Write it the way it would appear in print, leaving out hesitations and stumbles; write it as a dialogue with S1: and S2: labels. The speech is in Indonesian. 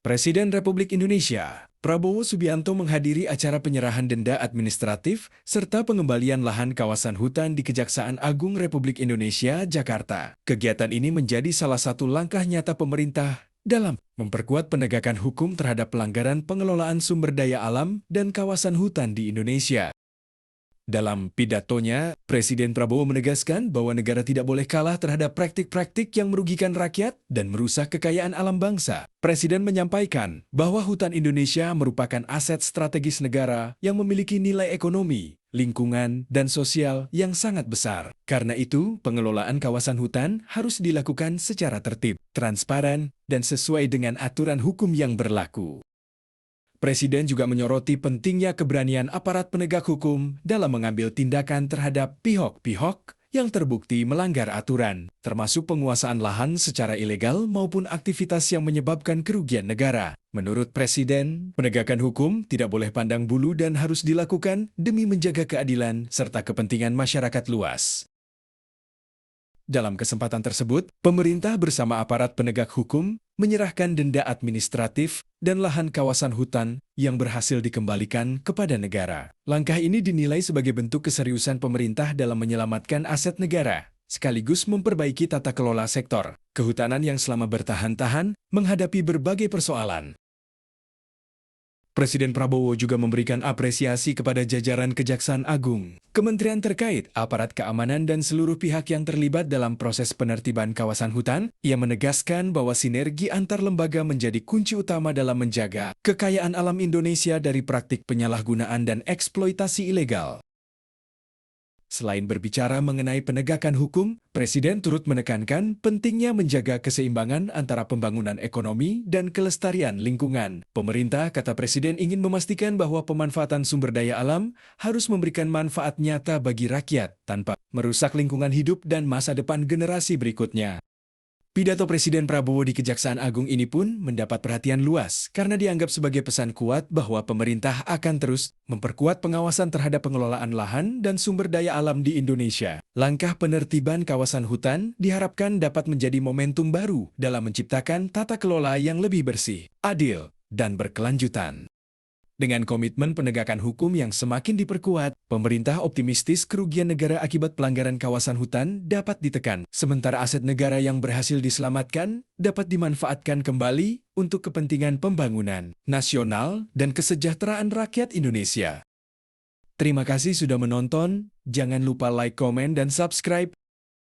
S1: Presiden Republik Indonesia, Prabowo Subianto menghadiri acara penyerahan denda administratif serta pengembalian lahan kawasan hutan di Kejaksaan Agung Republik Indonesia, Jakarta. Kegiatan ini menjadi salah satu langkah nyata pemerintah dalam memperkuat penegakan hukum terhadap pelanggaran pengelolaan sumber daya alam dan kawasan hutan di Indonesia. Dalam pidatonya, Presiden Prabowo menegaskan bahwa negara tidak boleh kalah terhadap praktik-praktik yang merugikan rakyat dan merusak kekayaan alam bangsa. Presiden menyampaikan bahwa hutan Indonesia merupakan aset strategis negara yang memiliki nilai ekonomi, lingkungan, dan sosial yang sangat besar. Karena itu, pengelolaan kawasan hutan harus dilakukan secara tertib, transparan, dan sesuai dengan aturan hukum yang berlaku. Presiden juga menyoroti pentingnya keberanian aparat penegak hukum dalam mengambil tindakan terhadap pihak-pihak yang terbukti melanggar aturan, termasuk penguasaan lahan secara ilegal maupun aktivitas yang menyebabkan kerugian negara. Menurut Presiden, penegakan hukum tidak boleh pandang bulu dan harus dilakukan demi menjaga keadilan serta kepentingan masyarakat luas. Dalam kesempatan tersebut, pemerintah bersama aparat penegak hukum menyerahkan denda administratif dan lahan kawasan hutan yang berhasil dikembalikan kepada negara. Langkah ini dinilai sebagai bentuk keseriusan pemerintah dalam menyelamatkan aset negara, sekaligus memperbaiki tata kelola sektor kehutanan yang selama bertahan-tahan menghadapi berbagai persoalan. Presiden Prabowo juga memberikan apresiasi kepada jajaran Kejaksaan Agung, kementerian terkait, aparat keamanan, dan seluruh pihak yang terlibat dalam proses penertiban kawasan hutan. Ia menegaskan bahwa sinergi antar lembaga menjadi kunci utama dalam menjaga kekayaan alam Indonesia dari praktik penyalahgunaan dan eksploitasi ilegal. Selain berbicara mengenai penegakan hukum, Presiden turut menekankan pentingnya menjaga keseimbangan antara pembangunan ekonomi dan kelestarian lingkungan. Pemerintah, kata Presiden, ingin memastikan bahwa pemanfaatan sumber daya alam harus memberikan manfaat nyata bagi rakyat tanpa merusak lingkungan hidup dan masa depan generasi berikutnya. Pidato Presiden Prabowo di Kejaksaan Agung ini pun mendapat perhatian luas karena dianggap sebagai pesan kuat bahwa pemerintah akan terus memperkuat pengawasan terhadap pengelolaan lahan dan sumber daya alam di Indonesia. Langkah penertiban kawasan hutan diharapkan dapat menjadi momentum baru dalam menciptakan tata kelola yang lebih bersih, adil, dan berkelanjutan. Dengan komitmen penegakan hukum yang semakin diperkuat, pemerintah optimistis kerugian negara akibat pelanggaran kawasan hutan dapat ditekan, sementara aset negara yang berhasil diselamatkan dapat dimanfaatkan kembali untuk kepentingan pembangunan nasional dan kesejahteraan rakyat Indonesia. Terima kasih sudah menonton, jangan lupa like, komen, dan subscribe